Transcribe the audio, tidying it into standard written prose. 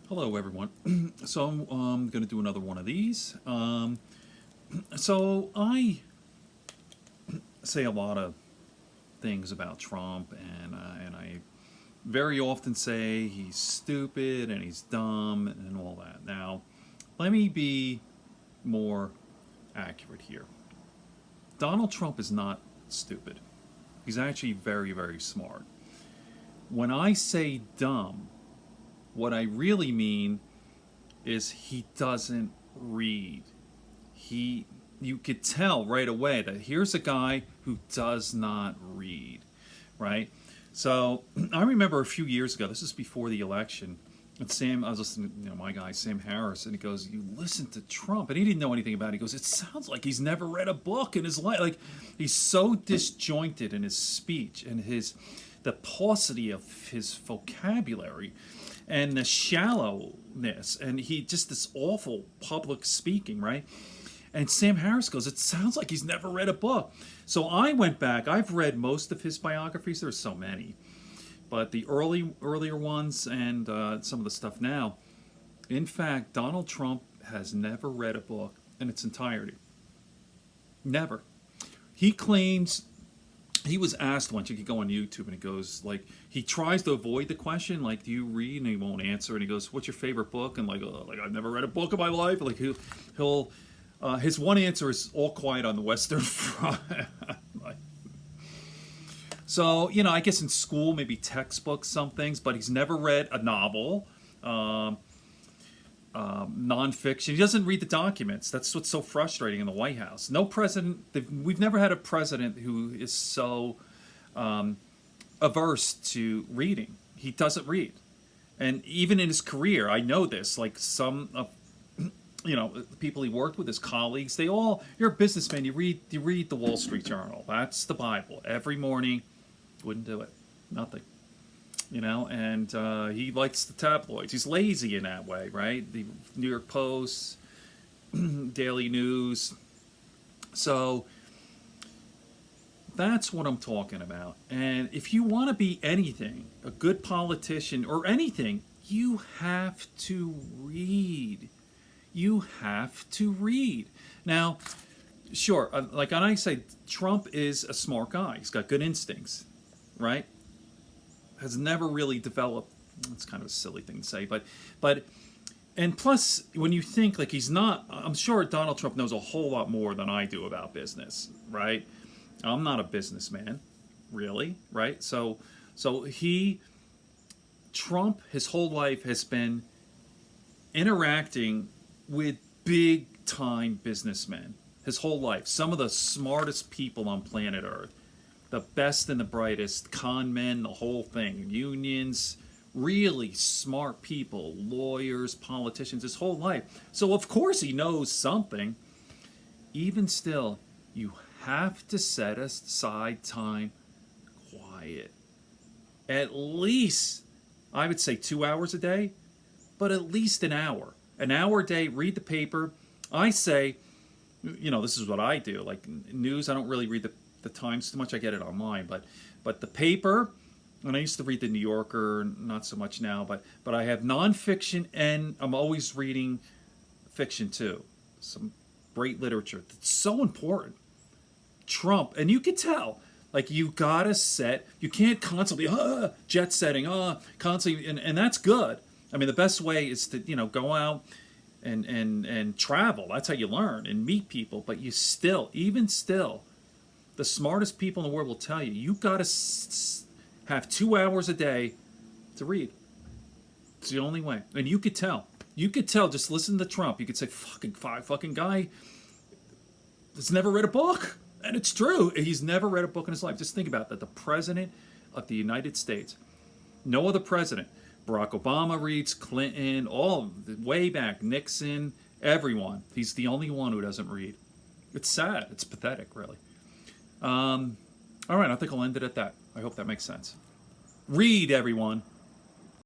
Hello, everyone. So I'm going to do another one of these. So I say a lot of things about Trump, and I very often say he's stupid and he's dumb and all that. Now, let me be more accurate here. Donald Trump is not stupid. He's actually very, very smart. When I say dumb, what I really mean is he doesn't read. He You could tell right away that here's a guy who does not read, right? So I remember a few years ago, this is before the election, and I was listening to my guy Sam Harris, and he goes, "You listen to Trump," and he didn't know anything about it. He goes, "It sounds like he's never read a book in his life. Like he's so disjointed in his speech and the paucity of his vocabulary." And the shallowness, and he just this awful public speaking, right? And Sam Harris goes, "It sounds like he's never read a book." So I went back. I've read most of his biographies. There's so many, but the earlier ones and some of the stuff now. In fact, Donald Trump has never read a book in its entirety. Never. He claims he was asked once. You could go on YouTube, and he goes like he tries to avoid the question, like, "Do you read?" And he won't answer. And he goes, "What's your favorite book?" And like I've never read a book in my life. Like he'll his one answer is All Quiet on the Western Front. Like, so I guess in school maybe textbooks, some things, but he's never read a novel. Nonfiction. He doesn't read the documents. That's what's so frustrating in the White House. No president. We've never had a president who is so averse to reading. He doesn't read, and even in his career, I know this. Like some of the people he worked with, his colleagues, they all. You're a businessman. You read the Wall Street Journal. That's the Bible every morning. Wouldn't do it. Nothing. And he likes the tabloids. He's lazy in that way, right? The New York Post, Daily News. So that's what I'm talking about. And if you want to be anything, a good politician or anything, you have to read. You have to read. Now, sure, like I say, Trump is a smart guy. He's got good instincts, right? Has never really developed. It's kind of a silly thing to say, but and plus when you think like he's not, I'm sure Donald Trump knows a whole lot more than I do about business, right? I'm not a businessman, really, right? So Trump his whole life has been interacting with big time businessmen his whole life. Some of the smartest people on planet Earth. The best and the brightest, con men, the whole thing, unions, really smart people, lawyers, politicians, his whole life. So of course he knows something. Even still, you have to set aside time quiet. At least, I would say 2 hours a day, but at least an hour. An hour a day, read the paper. I say, this is what I do. Like news, I don't really read the Times too much. I get it online, but the paper, and I used to read the New Yorker, not so much now, but I have nonfiction, and I'm always reading fiction too. Some great literature. That's so important. Trump, and you can tell, like you can't constantly jet setting, constantly, and that's good. I mean, the best way is to go out and travel. That's how you learn and meet people. But even still. The smartest people in the world will tell you, you got to have 2 hours a day to read. It's the only way. And you could tell. Just listen to Trump. You could say, fucking guy has never read a book. And it's true. He's never read a book in his life. Just think about that. The president of the United States. No other president. Barack Obama reads, Clinton, all way back, Nixon, everyone. He's the only one who doesn't read. It's sad. It's pathetic, really. All right, I think I'll end it at that. I hope that makes sense. Read, everyone.